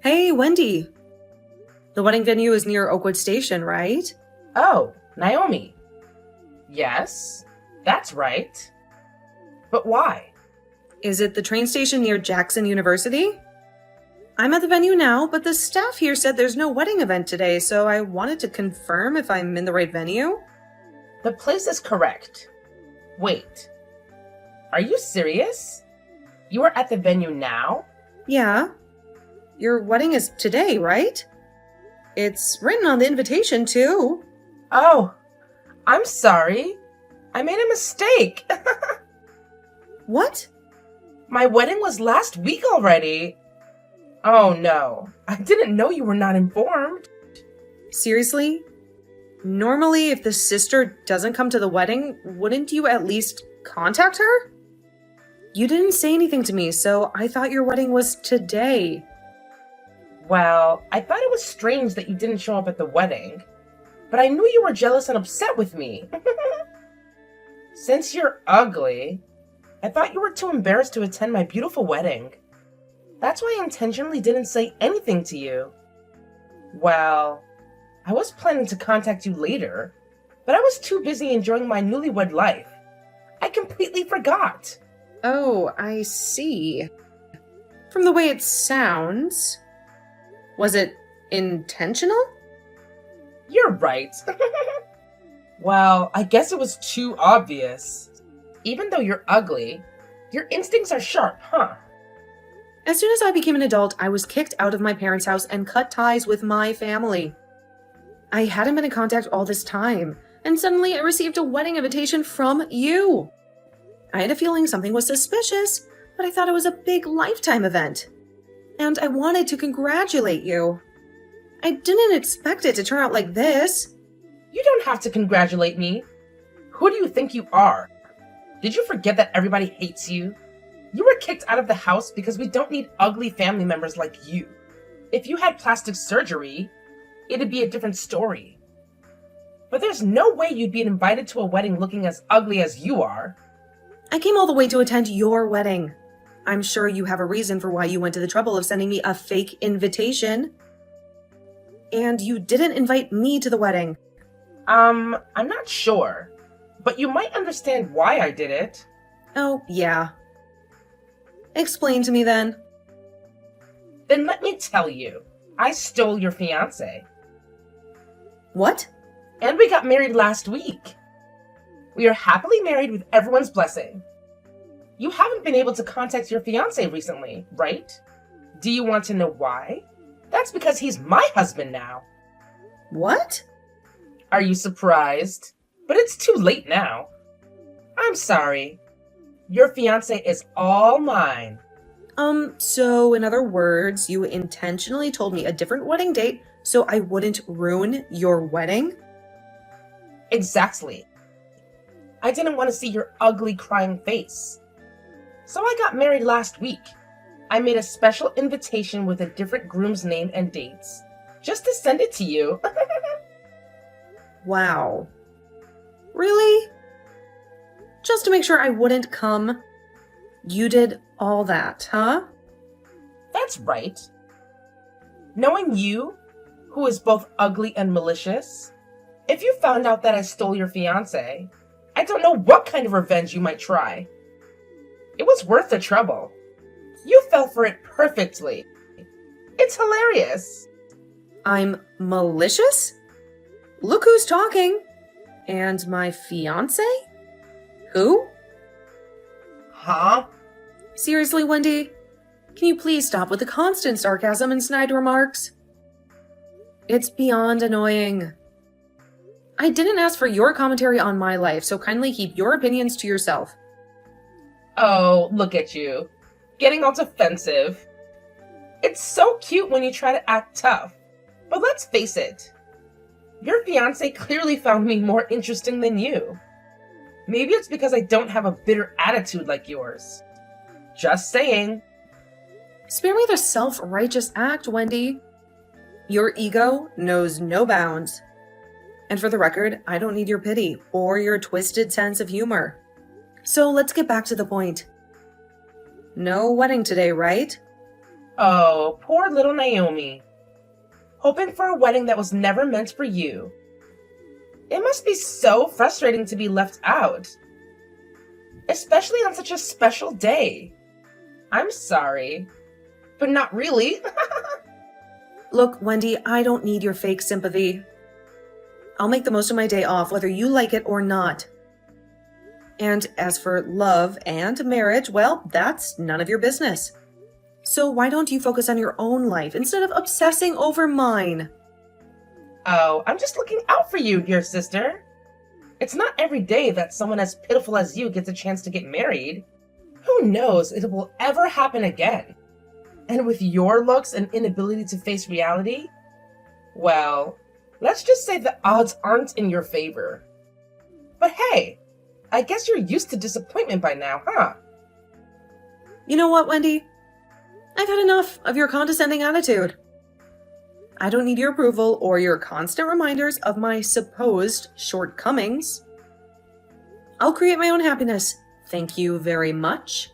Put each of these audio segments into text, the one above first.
Hey, Wendy. The wedding venue is near Oakwood Station, right? Oh, Naomi. Yes, that's right. But why? Is it the train station near Jackson University? I'm at the venue now, but the staff here said there's no wedding event today, so I wanted to confirm if I'm in the right venue. The place is correct. Wait, are you serious? You are at the venue now? Yeah. Your wedding is today, right? It's written on the invitation, too. Oh, I'm sorry. I made a mistake. What? My wedding was last week already. Oh no, I didn't know you were not informed. Seriously? Normally, if the sister doesn't come to the wedding, wouldn't you at least contact her? You didn't say anything to me, so I thought your wedding was today. Well, I thought it was strange that you didn't show up at the wedding, but I knew you were jealous and upset with me. Since you're ugly, I thought you were too embarrassed to attend my beautiful wedding. That's why I intentionally didn't say anything to you. Well, I was planning to contact you later, but I was too busy enjoying my newlywed life. I completely forgot. Oh, I see. From the way it sounds, was it intentional? You're right. Well, I guess it was too obvious. Even though you're ugly, your instincts are sharp, huh? As soon as I became an adult, I was kicked out of my parents' house and cut ties with my family. I hadn't been in contact all this time, and suddenly I received a wedding invitation from you. I had a feeling something was suspicious, but I thought it was a big lifetime event. And I wanted to congratulate you. I didn't expect it to turn out like this. You don't have to congratulate me. Who do you think you are? Did you forget that everybody hates you? You were kicked out of the house because we don't need ugly family members like you. If you had plastic surgery, it'd be a different story. But there's no way you'd be invited to a wedding looking as ugly as you are. I came all the way to attend your wedding. I'm sure you have a reason for why you went to the trouble of sending me a fake invitation. And you didn't invite me to the wedding. I'm not sure, but you might understand why I did it. Oh, yeah. Explain to me then. Then let me tell you, I stole your fiancé. What? And we got married last week. We are happily married with everyone's blessing. You haven't been able to contact your fiancé recently, right? Do you want to know why? That's because he's my husband now. What? Are you surprised? But it's too late now. I'm sorry. Your fiancé is all mine. So in other words, you intentionally told me a different wedding date so I wouldn't ruin your wedding? Exactly. I didn't want to see your ugly crying face. So I got married last week. I made a special invitation with a different groom's name and dates, just to send it to you. Wow. Really? Just to make sure I wouldn't come? You did all that, huh? That's right. Knowing you, who is both ugly and malicious, if you found out that I stole your fiancé, I don't know what kind of revenge you might try. It was worth the trouble. You fell for it perfectly. It's hilarious. I'm malicious? Look who's talking. And my fiancé? Who? Huh? Seriously, Wendy? Can you please stop with the constant sarcasm and snide remarks? It's beyond annoying. I didn't ask for your commentary on my life, so kindly keep your opinions to yourself. Oh, look at you. Getting all defensive. It's so cute when you try to act tough. But let's face it. Your fiancé clearly found me more interesting than you. Maybe it's because I don't have a bitter attitude like yours. Just saying. Spare me the self-righteous act, Wendy. Your ego knows no bounds. And for the record, I don't need your pity or your twisted sense of humor. So let's get back to the point. No wedding today, right? Oh, poor little Naomi. Hoping for a wedding that was never meant for you. It must be so frustrating to be left out. Especially on such a special day. I'm sorry, but not really. Look, Wendy, I don't need your fake sympathy. I'll make the most of my day off, whether you like it or not. And as for love and marriage, well, that's none of your business. So why don't you focus on your own life instead of obsessing over mine? Oh, I'm just looking out for you, dear sister. It's not every day that someone as pitiful as you gets a chance to get married. Who knows if it will ever happen again? And with your looks and inability to face reality, well, let's just say the odds aren't in your favor. But hey, I guess you're used to disappointment by now, huh? You know what, Wendy? I've had enough of your condescending attitude. I don't need your approval or your constant reminders of my supposed shortcomings. I'll create my own happiness. Thank you very much.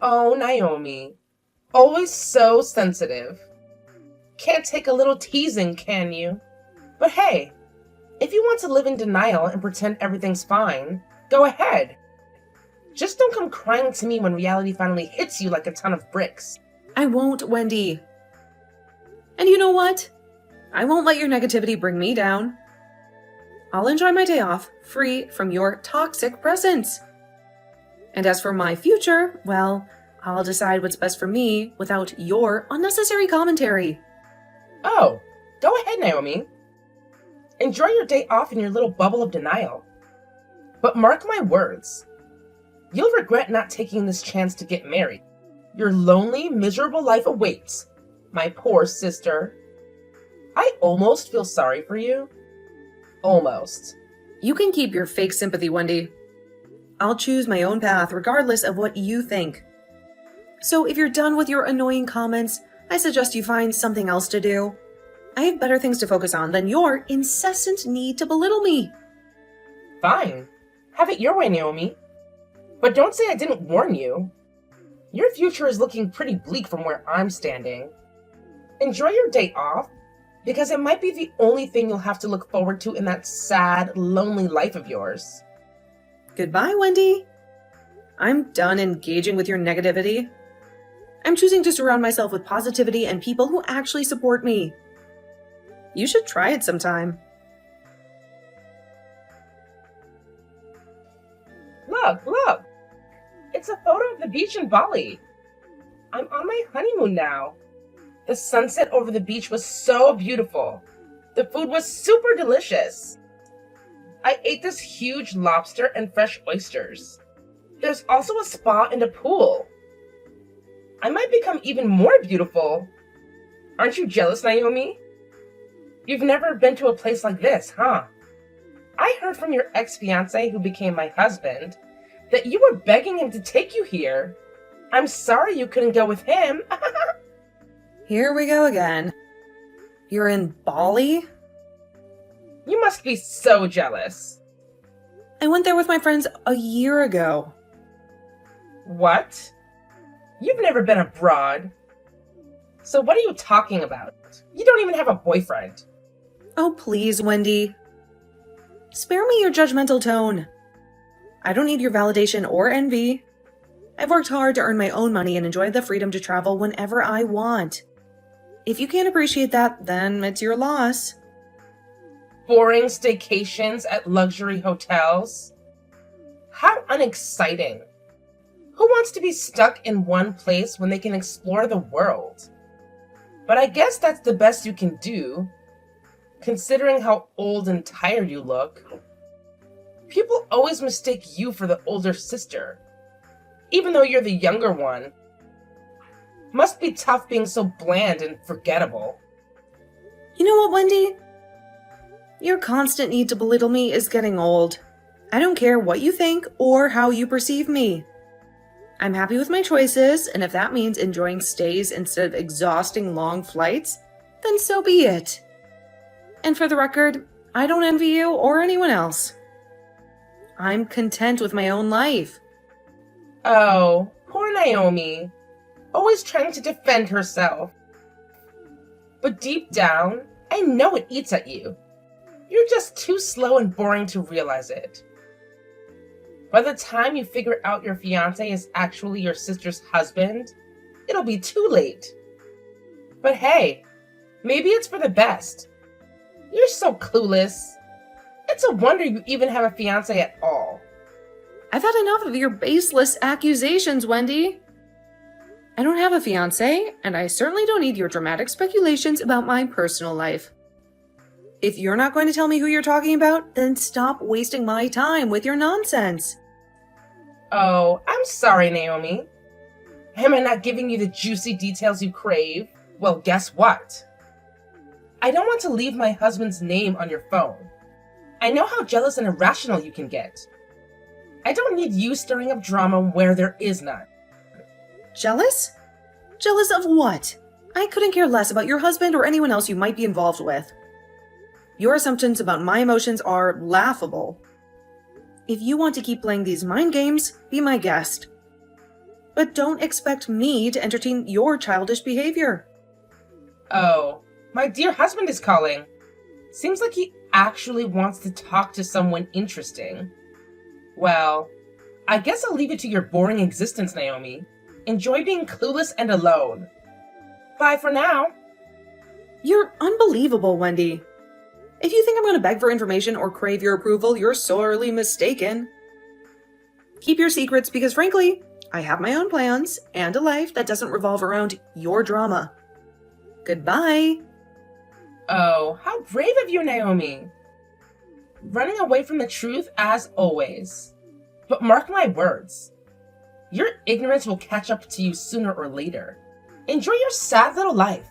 Oh, Naomi. Always so sensitive. Can't take a little teasing, can you? But hey, if you want to live in denial and pretend everything's fine, go ahead. Just don't come crying to me when reality finally hits you like a ton of bricks. I won't, Wendy. And you know what? I won't let your negativity bring me down. I'll enjoy my day off, free from your toxic presence. And as for my future, well, I'll decide what's best for me without your unnecessary commentary. Oh, go ahead, Naomi. Enjoy your day off in your little bubble of denial. But mark my words, you'll regret not taking this chance to get married. Your lonely, miserable life awaits, my poor sister. I almost feel sorry for you. Almost. You can keep your fake sympathy, Wendy. I'll choose my own path regardless of what you think. So if you're done with your annoying comments, I suggest you find something else to do. I have better things to focus on than your incessant need to belittle me. Fine. Have it your way, Naomi. But don't say I didn't warn you. Your future is looking pretty bleak from where I'm standing. Enjoy your day off, because it might be the only thing you'll have to look forward to in that sad, lonely life of yours. Goodbye, Wendy. I'm done engaging with your negativity. I'm choosing to surround myself with positivity and people who actually support me. You should try it sometime. Look! It's a photo of the beach in Bali. I'm on my honeymoon now. The sunset over the beach was so beautiful. The food was super delicious. I ate this huge lobster and fresh oysters. There's also a spa and a pool. I might become even more beautiful. Aren't you jealous, Naomi? You've never been to a place like this, huh? I heard from your ex-fiancé, who became my husband, that you were begging him to take you here. I'm sorry you couldn't go with him. Here we go again. You're in Bali? You must be so jealous. I went there with my friends a year ago. What? You've never been abroad. So what are you talking about? You don't even have a boyfriend. Oh, please, Wendy. Spare me your judgmental tone. I don't need your validation or envy. I've worked hard to earn my own money and enjoy the freedom to travel whenever I want. If you can't appreciate that, then it's your loss. Boring staycations at luxury hotels? How unexciting. Who wants to be stuck in one place when they can explore the world? But I guess that's the best you can do, considering how old and tired you look. People always mistake you for the older sister, even though you're the younger one. Must be tough being so bland and forgettable. You know what, Wendy? Your constant need to belittle me is getting old. I don't care what you think or how you perceive me. I'm happy with my choices, and if that means enjoying stays instead of exhausting long flights, then so be it. And for the record, I don't envy you or anyone else. I'm content with my own life. Oh, poor Naomi. always trying to defend herself. But deep down, I know it eats at you. You're just too slow and boring to realize it. By the time you figure out your fiancé is actually your sister's husband, it'll be too late. But hey, maybe it's for the best. You're so clueless. It's a wonder you even have a fiancé at all. I've had enough of your baseless accusations, Wendy. I don't have a fiancé, and I certainly don't need your dramatic speculations about my personal life. If you're not going to tell me who you're talking about, then stop wasting my time with your nonsense. Oh, I'm sorry, Naomi. Am I not giving you the juicy details you crave? Well, guess what? I don't want to leave my husband's name on your phone. I know how jealous and irrational you can get. I don't need you stirring up drama where there is none. Jealous? Jealous of what? I couldn't care less about your husband or anyone else you might be involved with. Your assumptions about my emotions are laughable. If you want to keep playing these mind games, be my guest. But don't expect me to entertain your childish behavior. Oh, my dear husband is calling. Seems like he actually wants to talk to someone interesting. Well, I guess I'll leave it to your boring existence, Naomi. Enjoy being clueless and alone. Bye for now. You're unbelievable, Wendy. If you think I'm going to beg for information or crave your approval, you're sorely mistaken. Keep your secrets because, frankly, I have my own plans and a life that doesn't revolve around your drama. Goodbye. Oh, how brave of you, Naomi. Running away from the truth as always. But mark my words. Your ignorance will catch up to you sooner or later. Enjoy your sad little life.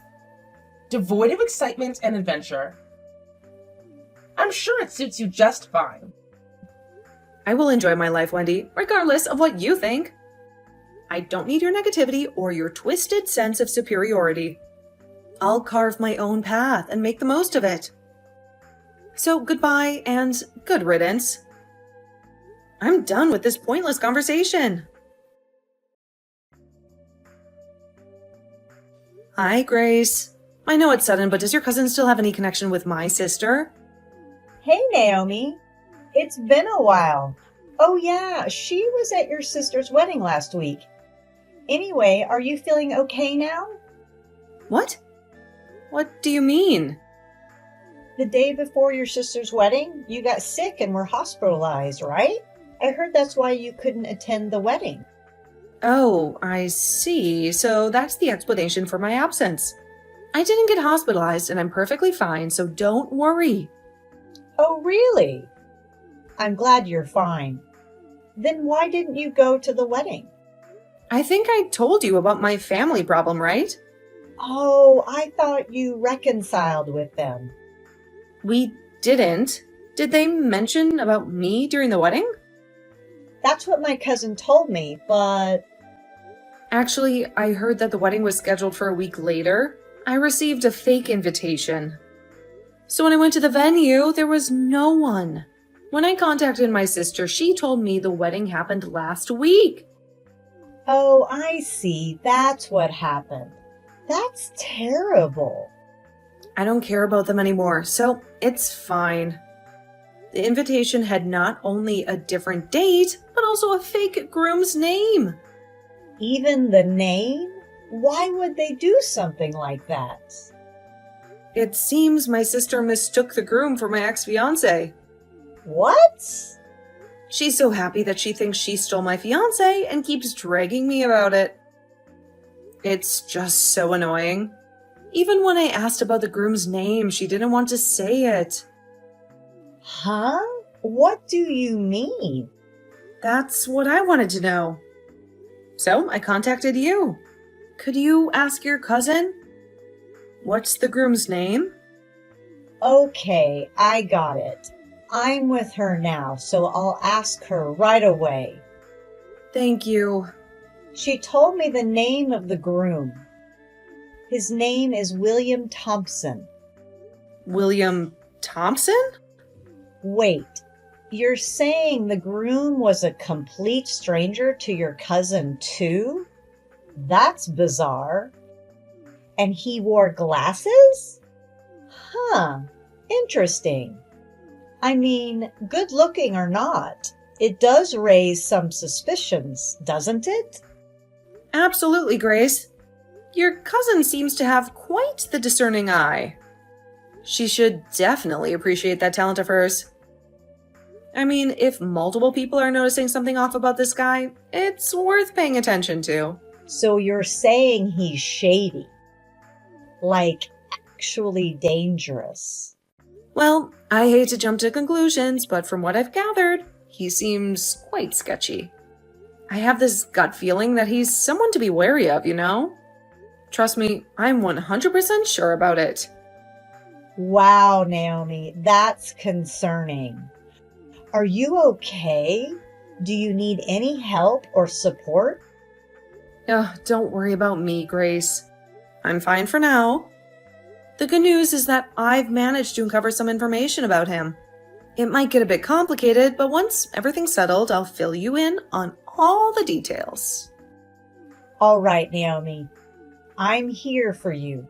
Devoid of excitement and adventure. I'm sure it suits you just fine. I will enjoy my life, Wendy, regardless of what you think. I don't need your negativity or your twisted sense of superiority. I'll carve my own path and make the most of it. So goodbye and good riddance. I'm done with this pointless conversation. Hi, Grace. I know it's sudden, but does your cousin still have any connection with my sister? Hey, Naomi. It's been a while. Oh, yeah, she was at your sister's wedding last week. Anyway, are you feeling okay now? What? What do you mean? The day before your sister's wedding, you got sick and were hospitalized, right? I heard that's why you couldn't attend the wedding. Oh, I see. So that's the explanation for my absence. I didn't get hospitalized and I'm perfectly fine, so don't worry. Oh, really? I'm glad you're fine. Then why didn't you go to the wedding? I think I told you about my family problem, right? Oh, I thought you reconciled with them. We didn't. Did they mention about me during the wedding? That's what my cousin told me, but... Actually, I heard that the wedding was scheduled for a week later. I received a fake invitation. So when I went to the venue, there was no one. When I contacted my sister, she told me the wedding happened last week. Oh, I see. That's what happened. That's terrible. I don't care about them anymore, so it's fine. The invitation had not only a different date, but also a fake groom's name. Even the name? Why would they do something like that? It seems my sister mistook the groom for my ex-fiancé. What? She's so happy that she thinks she stole my fiancé and keeps dragging me about it. It's just so annoying. Even when I asked about the groom's name, she didn't want to say it. Huh? What do you mean? That's what I wanted to know. So I contacted you. Could you ask your cousin? What's the groom's name? Okay, I got it. I'm with her now, so I'll ask her right away. Thank you. She told me the name of the groom. His name is William Thompson. William Thompson? Wait, you're saying the groom was a complete stranger to your cousin too? That's bizarre. And he wore glasses? Huh, interesting. I mean, good looking or not, it does raise some suspicions, doesn't it? Absolutely, Grace. Your cousin seems to have quite the discerning eye. She should definitely appreciate that talent of hers. I mean, if multiple people are noticing something off about this guy, it's worth paying attention to. So you're saying he's shady? Like, actually dangerous? Well, I hate to jump to conclusions, but from what I've gathered, he seems quite sketchy. I have this gut feeling that he's someone to be wary of, you know? Trust me, I'm 100% sure about it. Wow, Naomi, that's concerning. Are you okay? Do you need any help or support? Don't worry about me, Grace. I'm fine for now. The good news is that I've managed to uncover some information about him. It might get a bit complicated, but once everything's settled, I'll fill you in on all the details. All right, Naomi. I'm here for you.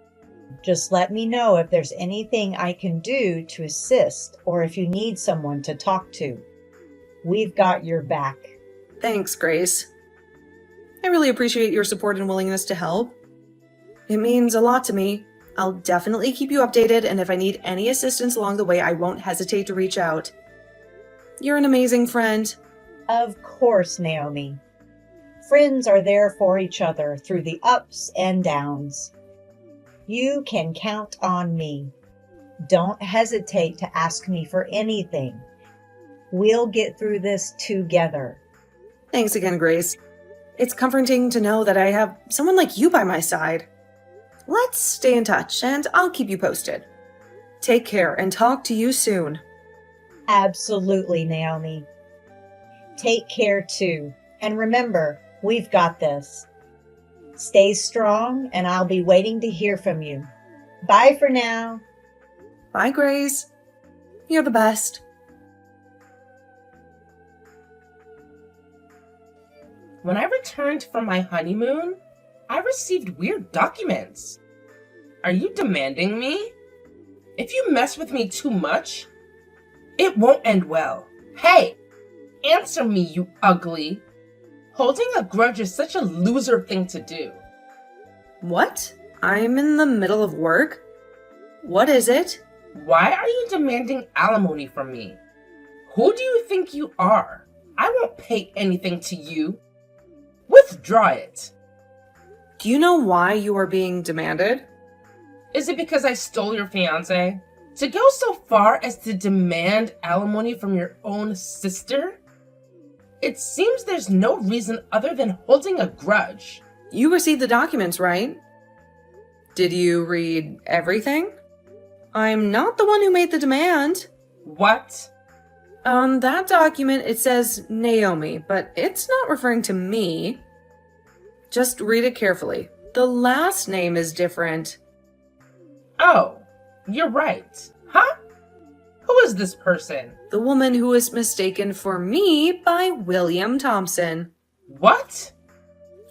Just let me know if there's anything I can do to assist or if you need someone to talk to. We've got your back. Thanks, Grace. I really appreciate your support and willingness to help. It means a lot to me. I'll definitely keep you updated, and if I need any assistance along the way, I won't hesitate to reach out. You're an amazing friend. Of course, Naomi. Friends are there for each other through the ups and downs. You can count on me. Don't hesitate to ask me for anything. We'll get through this together. Thanks again, Grace. It's comforting to know that I have someone like you by my side. Let's stay in touch, and I'll keep you posted. Take care, and talk to you soon. Absolutely, Naomi. Take care too. And remember, we've got this. Stay strong, and I'll be waiting to hear from you. Bye for now. Bye, Grace. You're the best. When I returned from my honeymoon, I received weird documents. Are you demanding me? If you mess with me too much, it won't end well. Hey, answer me, you ugly. Holding a grudge is such a loser thing to do. What? I'm in the middle of work? What is it? Why are you demanding alimony from me? Who do you think you are? I won't pay anything to you. Withdraw it. Do you know why you are being demanded? Is it because I stole your fiancé? To go so far as to demand alimony from your own sister? It seems there's no reason other than holding a grudge. You received the documents, right? Did you read everything? I'm not the one who made the demand. What? On that document, it says Naomi, but it's not referring to me. Just read it carefully. The last name is different. Oh, you're right. Huh? Who is this person? The woman who was mistaken for me by William Thompson. What?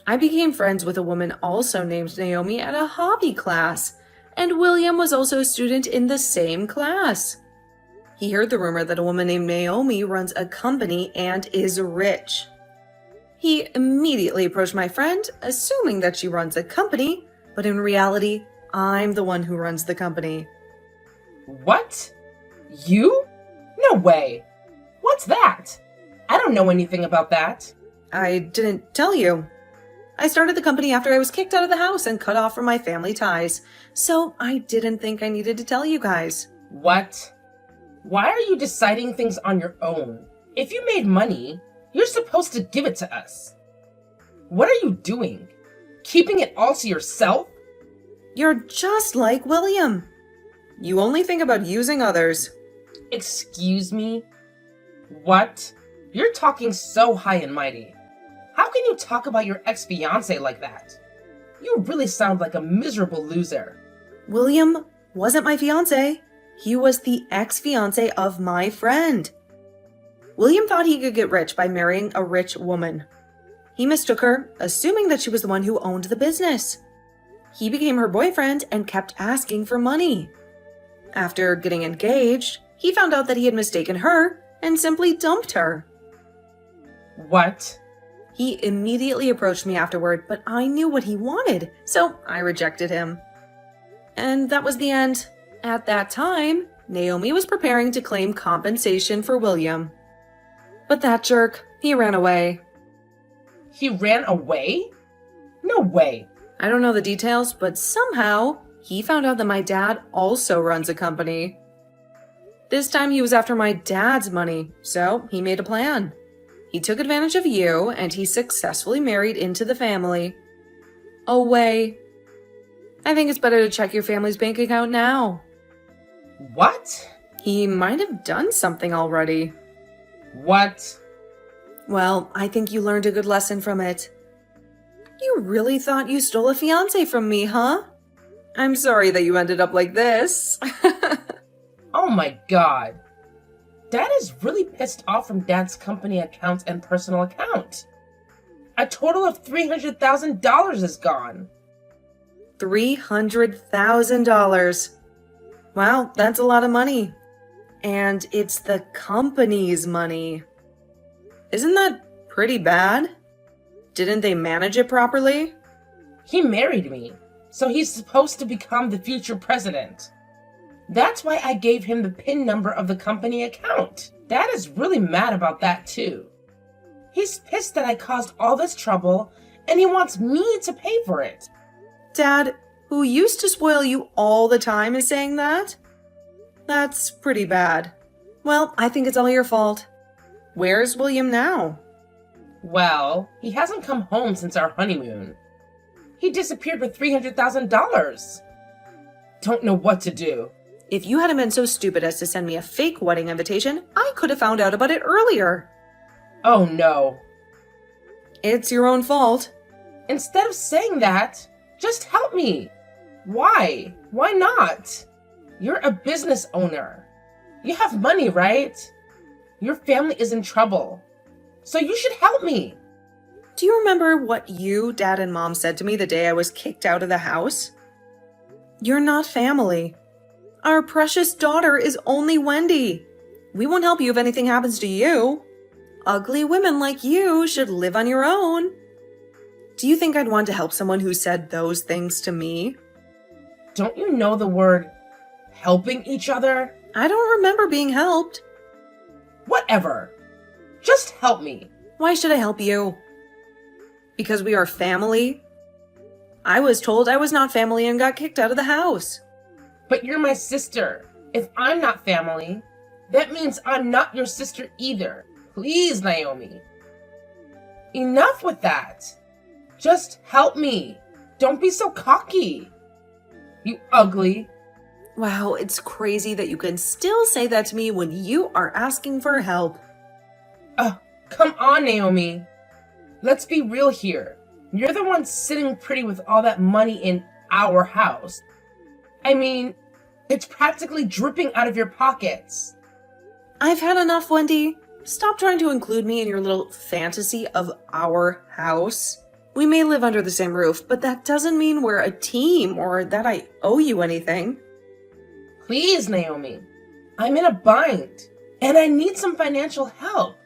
I became friends with a woman also named Naomi at a hobby class, and William was also a student in the same class. He heard the rumor that a woman named Naomi runs a company and is rich. He immediately approached my friend, assuming that she runs a company, but in reality, I'm the one who runs the company. What? You? No way. What's that? I don't know anything about that. I didn't tell you. I started the company after I was kicked out of the house and cut off from my family ties, so I didn't think I needed to tell you guys. What? Why are you deciding things on your own? If you made money, you're supposed to give it to us. What are you doing? Keeping it all to yourself? You're just like William. You only think about using others. Excuse me? What? You're talking so high and mighty. How can you talk about your ex-fiancé like that? You really sound like a miserable loser. William wasn't my fiancé. He was the ex-fiancé of my friend. William thought he could get rich by marrying a rich woman. He mistook her, assuming that she was the one who owned the business. He became her boyfriend and kept asking for money. After getting engaged, he found out that he had mistaken her and simply dumped her. What? He immediately approached me afterward, but I knew what he wanted, so I rejected him. And that was the end. At that time, Naomi was preparing to claim compensation for William. But that jerk, he ran away. He ran away? No way. I don't know the details, but somehow he found out that my dad also runs a company. This time he was after my dad's money, so he made a plan. He took advantage of you, and he successfully married into the family. Away. I think it's better to check your family's bank account now. What? He might have done something already. What? Well, I think you learned a good lesson from it. You really thought you stole a fiancé from me, huh? I'm sorry that you ended up like this. Oh my god. Dad is really pissed off from Dad's company account and personal account. A total of $300,000 is gone. $300,000. Wow, that's a lot of money. And it's the company's money. Isn't that pretty bad? Didn't they manage it properly? He married me, so he's supposed to become the future president. That's why I gave him the PIN number of the company account. Dad is really mad about that too. He's pissed that I caused all this trouble, and he wants me to pay for it. Dad, who used to spoil you all the time, is saying that? That's pretty bad. Well, I think it's all your fault. Where's William now? Well, he hasn't come home since our honeymoon. He disappeared with $300,000. Don't know what to do. If you hadn't been so stupid as to send me a fake wedding invitation, I could have found out about it earlier. Oh no. It's your own fault. Instead of saying that, just help me. Why? Why not? You're a business owner. You have money, right? Your family is in trouble. So you should help me. Do you remember what you, Dad, and Mom said to me the day I was kicked out of the house? You're not family. Our precious daughter is only Wendy. We won't help you if anything happens to you. Ugly women like you should live on your own. Do you think I'd want to help someone who said those things to me? Don't you know the word helping each other? I don't remember being helped. Whatever. Just help me. Why should I help you? Because we are family? I was told I was not family and got kicked out of the house. But you're my sister. If I'm not family, that means I'm not your sister either. Please, Naomi. Enough with that. Just help me. Don't be so cocky. You ugly. Wow, it's crazy that you can still say that to me when you are asking for help. Come on, Naomi. Let's be real here. You're the one sitting pretty with all that money in our house. I mean, it's practically dripping out of your pockets. I've had enough, Wendy. Stop trying to include me in your little fantasy of our house. We may live under the same roof, but that doesn't mean we're a team or that I owe you anything. Please, Naomi. I'm in a bind, and I need some financial help.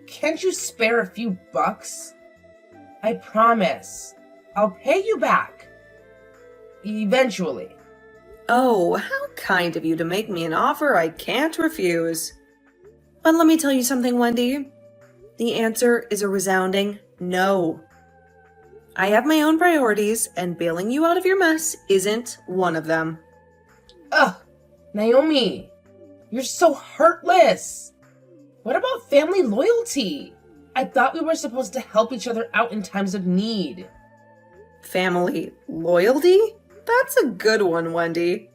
Can't you spare a few bucks? I promise. I'll pay you back. Eventually. Oh, how kind of you to make me an offer I can't refuse. But let me tell you something, Wendy. The answer is a resounding no. I have my own priorities, and bailing you out of your mess isn't one of them. Ugh, Naomi, you're so heartless. What about family loyalty? I thought we were supposed to help each other out in times of need. Family loyalty? That's a good one, Wendy.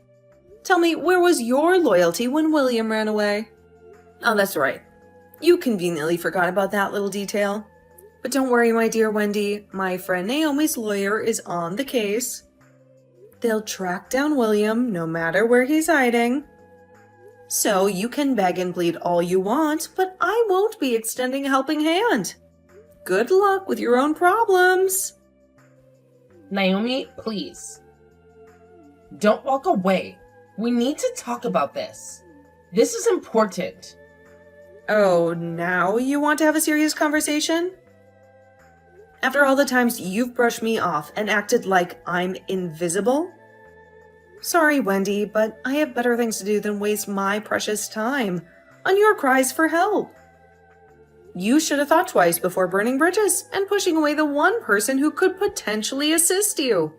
Tell me, where was your loyalty when William ran away? Oh, that's right. You conveniently forgot about that little detail. But don't worry, my dear Wendy. My friend Naomi's lawyer is on the case. They'll track down William no matter where he's hiding. So you can beg and plead all you want, but I won't be extending a helping hand. Good luck with your own problems. Naomi, please. Don't walk away. We need to talk about this. This is important. Oh, now you want to have a serious conversation? After all the times you've brushed me off and acted like I'm invisible? Sorry, Wendy, but I have better things to do than waste my precious time on your cries for help. You should have thought twice before burning bridges and pushing away the one person who could potentially assist you.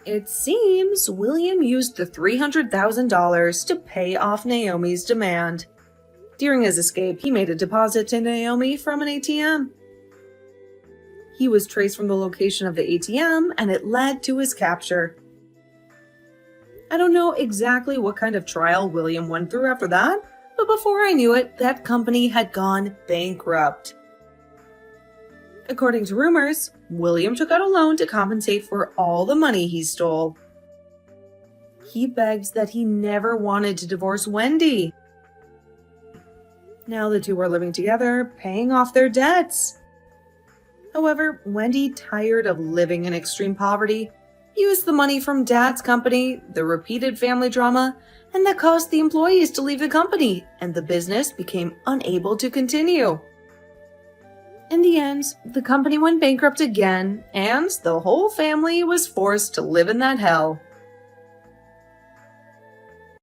It seems William used the $300,000 to pay off Naomi's demand. During his escape, he made a deposit to Naomi from an ATM. He was traced from the location of the ATM, and it led to his capture. I don't know exactly what kind of trial William went through after that, but before I knew it, that company had gone bankrupt. According to rumors, William took out a loan to compensate for all the money he stole. He begs that he never wanted to divorce Wendy. Now the two are living together, paying off their debts. However, Wendy, tired of living in extreme poverty, used the money from Dad's company, the repeated family drama, and that caused the employees to leave the company, and the business became unable to continue. In the end, the company went bankrupt again, and the whole family was forced to live in that hell.